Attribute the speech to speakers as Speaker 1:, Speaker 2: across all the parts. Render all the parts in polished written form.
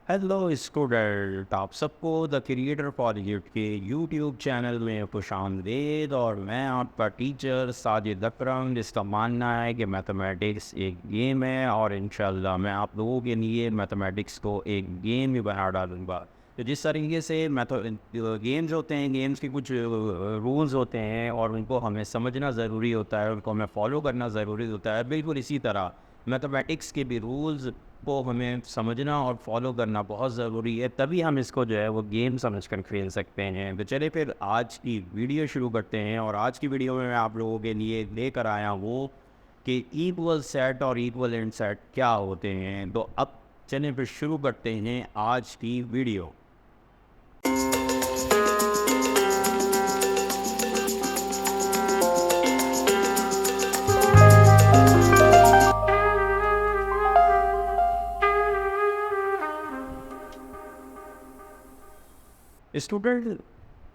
Speaker 1: Hello student, आप सबको the creator project के यूट्यूब चैनल में खुशामदीद। और मैं आपका टीचर साजिद अकरम, जिसका मानना है कि मैथमेटिक्स एक गेम है और इंशाल्लाह मैं आप लोगों के लिए मैथमेटिक्स को एक गेम ही बना डालूँगा। तो जिस तरीके से गेम्स होते हैं, गेम्स के कुछ रूल्स होते हैं और उनको हमें समझना ज़रूरी होता है, उनको हमें फॉलो करना ज़रूरी होता है, बिल्कुल इसी तरह मैथमेटिक्स के भी रूल्स को हमें समझना और फॉलो करना बहुत ज़रूरी है। तभी हम इसको जो है वो गेम समझ कर खेल सकते हैं। तो चलिए फिर आज की वीडियो शुरू करते हैं। और आज की वीडियो में मैं आप लोगों के लिए लेकर आया हूँ कि इक्वल सेट और इक्वलेंट सेट क्या होते हैं। तो अब चलिए फिर शुरू करते हैं आज की वीडियो। स्टूडेंट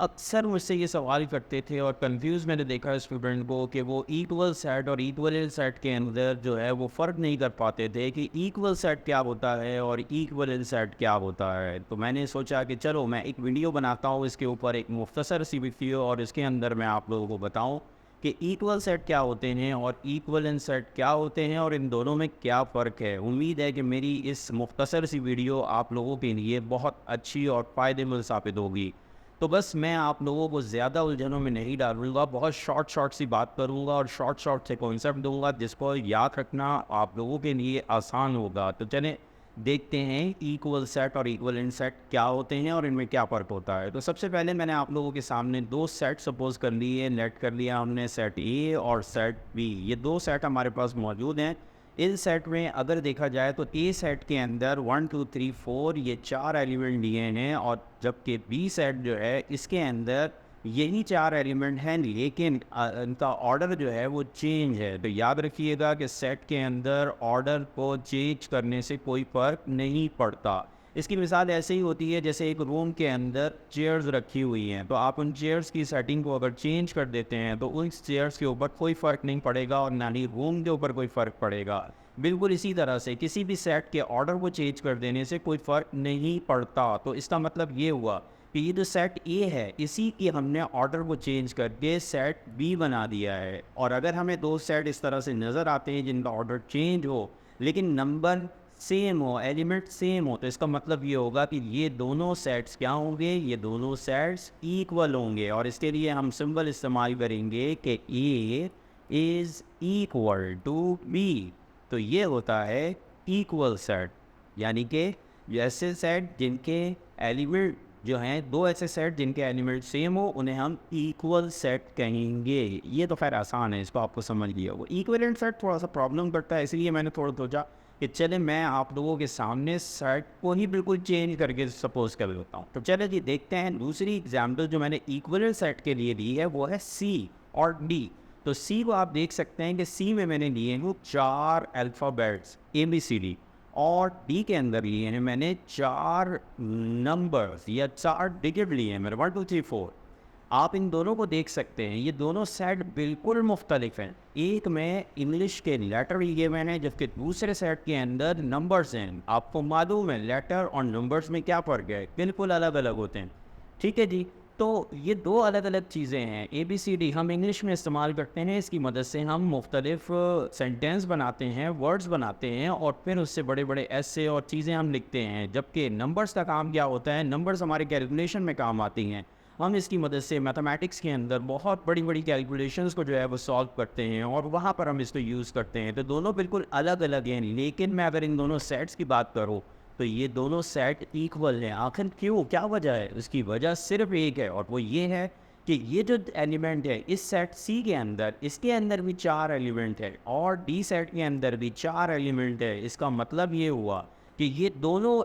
Speaker 1: अक्सर मुझसे ये सवाल करते थे और कंफ्यूज मैंने देखा स्टूडेंट को कि वो इक्वल सेट और इक्वलेंट सेट के अंदर जो है वो फ़र्क नहीं कर पाते थे कि इक्वल सेट क्या होता है और इक्वलेंट सेट क्या होता है। तो मैंने सोचा कि चलो मैं एक वीडियो बनाता हूँ इसके ऊपर, एक मुख्तसर सी वीडियो, और इसके अंदर मैं आप लोगों को बताऊँ कि इक्वल सेट क्या होते हैं और इक्वलेंट सेट क्या होते हैं और इन दोनों में क्या फ़र्क है। उम्मीद है कि मेरी इस मुख्तसर सी वीडियो आप लोगों के लिए बहुत अच्छी और फ़ायदेमंद साबित होगी। तो बस मैं आप लोगों को ज़्यादा उलझनों में नहीं डालूँगा, बहुत शॉर्ट सी बात करूँगा और शॉर्ट से कॉन्सेप्ट दूँगा जिसको याद रखना आप लोगों के लिए आसान होगा। तो चलें देखते हैं इक्वल सेट और इक्वलेंट सेट क्या होते हैं और इनमें क्या फ़र्क होता है। तो सबसे पहले मैंने आप लोगों के सामने दो सेट सपोज़ कर लिए, लेट कर लिया हमने, सेट ए और सेट बी। ये दो सेट हमारे पास मौजूद हैं। इस सेट में अगर देखा जाए तो ए सेट के अंदर 1 2 3 4 ये 4 एलिमेंट दिए हैं, और जबकि बी सेट जो है इसके अंदर यही 4 एलिमेंट हैं, लेकिन इनका ऑर्डर जो है वो चेंज है। तो याद रखिएगा कि सेट के अंदर ऑर्डर को चेंज करने से कोई फ़र्क नहीं पड़ता। इसकी मिसाल ऐसे ही होती है जैसे एक रूम के अंदर चेयर्स रखी हुई हैं, तो आप उन चेयर्स की सेटिंग को अगर चेंज कर देते हैं तो उन चेयर्स के ऊपर कोई फ़र्क नहीं पड़ेगा और ना ही रूम के ऊपर कोई फ़र्क पड़ेगा। बिल्कुल इसी तरह से किसी भी सेट के ऑर्डर को चेंज कर देने से कोई फ़र्क नहीं पड़ता। तो इसका मतलब ये हुआ कि ये जो सेट ए है इसी की हमने ऑर्डर को चेंज करके सेट बी बना दिया है। और अगर हमें दो सेट इस तरह से नज़र आते हैं जिनका ऑर्डर चेंज हो लेकिन नंबर सेम हो, एलिमेंट सेम हो, तो इसका मतलब ये होगा कि ये दोनों सेट्स क्या होंगे, ये दोनों सेट्स इक्वल होंगे। और इसके लिए हम सिंबल इस्तेमाल करेंगे कि A is equal to B. तो ये होता है इक्वल सेट, यानी कि ऐसे सेट जिनके एलिमेंट जो हैं, दो ऐसे सेट जिनके एलिमेंट सेम हो उन्हें हम इक्वल सेट कहेंगे। ये तो खैर आसान है, इसको आपको समझ लिया। वो इक्विवेलेंट सेट थोड़ा सा प्रॉब्लम करता है, इसलिए मैंने थोड़ा सोचा कि चले मैं आप लोगों के सामने सेट को ही बिल्कुल चेंज करके सपोज कर देता हूँ। तो चले जी देखते हैं। दूसरी एग्जाम्पल जो मैंने इक्विवेलेंट सेट के लिए ली है वो है सी और डी। तो सी को आप देख सकते हैं कि सी में मैंने लिए हैं 4 अल्फ़ाबेट्स ABCD, और डी के अंदर लिए हैं मैंने 4 नंबर्स या 4 डिजिट लिए हैं मेरे 1 2 3 4। आप इन दोनों को देख सकते हैं, ये दोनों सेट बिल्कुल मुख्तलिफ हैं। एक में इंग्लिश के लेटर लिए हुए हैं जबकि दूसरे सेट के अंदर नंबर्स हैं। आपको मालूम है लेटर और नंबर्स में क्या फ़र्क है, बिल्कुल अलग अलग होते हैं। ठीक है जी। तो ये दो अलग अलग चीज़ें हैं। ABCD हम इंग्लिश में इस्तेमाल करते हैं, इसकी मदद से हम मुख्तलिफ सेंटेंस बनाते हैं, वर्ड्स बनाते हैं और फिर उससे बड़े बड़े ऐसे और चीज़ें हम लिखते हैं। जबकि नंबर्स का काम क्या होता है, नंबर्स हमारे कैलकुलेशन में काम आती हैं। हम इसकी मदद से मैथमेटिक्स के अंदर बहुत बड़ी बड़ी कैलकुलेशंस को जो है वो सॉल्व करते हैं और वहाँ पर हम इसको यूज़ करते हैं। तो दोनों बिल्कुल अलग अलग हैं, लेकिन मैं अगर इन दोनों सेट्स की बात करूँ तो ये दोनों सेट इक्वल हैं। आखिर क्यों, क्या वजह है? उसकी वजह सिर्फ एक है और वो ये है कि ये जो एलिमेंट है इस सेट सी के अंदर, इसके अंदर भी 4 एलिमेंट है और डी सेट के अंदर भी 4 एलिमेंट है। इसका मतलब ये हुआ कि ये दोनों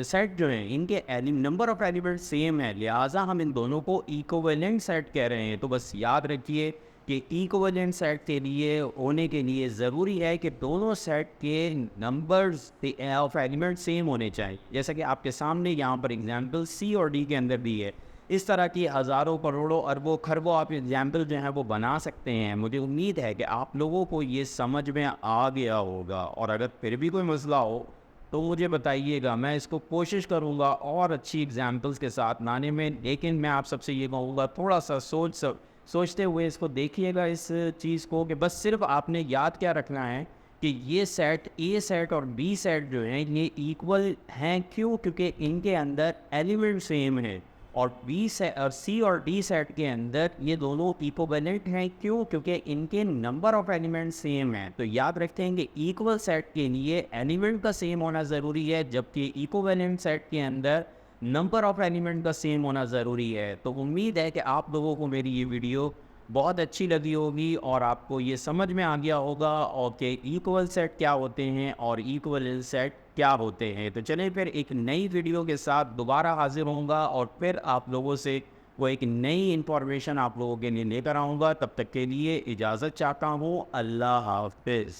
Speaker 1: सेट जो हैं इनके नंबर ऑफ एलिमेंट सेम है, लिहाजा हम इन दोनों को इक्विवेलेंट सेट कह रहे हैं। तो बस याद रखिए कि इक्विवेलेंट सेट के लिए होने के लिए ज़रूरी है कि दोनों सेट के नंबर्स ऑफ एलिमेंट सेम होने चाहिए। जैसा कि आपके सामने यहाँ पर एग्जांपल सी और डी के अंदर भी है। इस तरह की हज़ारों करोड़ों अरबों खरबों आप एग्जाम्पल जो हैं वो बना सकते हैं। मुझे उम्मीद है कि आप लोगों को ये समझ में आ गया होगा, और अगर फिर भी कोई मसला हो तो मुझे बताइएगा, मैं इसको कोशिश करूँगा और अच्छी एग्जांपल्स के साथ लाने में। लेकिन मैं आप सबसे ये कहूँगा, थोड़ा-सा सोचते हुए इसको देखिएगा इस चीज़ को, कि बस सिर्फ़ आपने याद क्या रखना है कि ये सेट, ए सेट और बी सेट जो हैं ये इक्वल हैं। क्यों? क्योंकि इनके अंदर एलिमेंट सेम है। और बी से और सी और डी सेट के अंदर ये दोनों इक्विवेलेंट हैं। क्यों? क्योंकि इनके नंबर ऑफ एलिमेंट सेम हैं। तो याद रखते हैं कि इक्वल सेट के लिए एलिमेंट का सेम होना ज़रूरी है, जबकि इक्विवेलेंट सेट के अंदर नंबर ऑफ एलिमेंट का सेम होना ज़रूरी है। तो उम्मीद है कि आप लोगों को मेरी ये वीडियो बहुत अच्छी लगी होगी और आपको ये समझ में आ गया होगा और कि इक्वल सेट क्या होते हैं और इक्विवेलेंट सेट क्या होते हैं। तो चलिए फिर एक नई वीडियो के साथ दोबारा हाजिर होऊंगा और फिर आप लोगों से वो एक नई इन्फॉर्मेशन आप लोगों के लिए लेकर आऊँगा। तब तक के लिए इजाज़त चाहता हूँ। अल्लाह हाफ़िज़।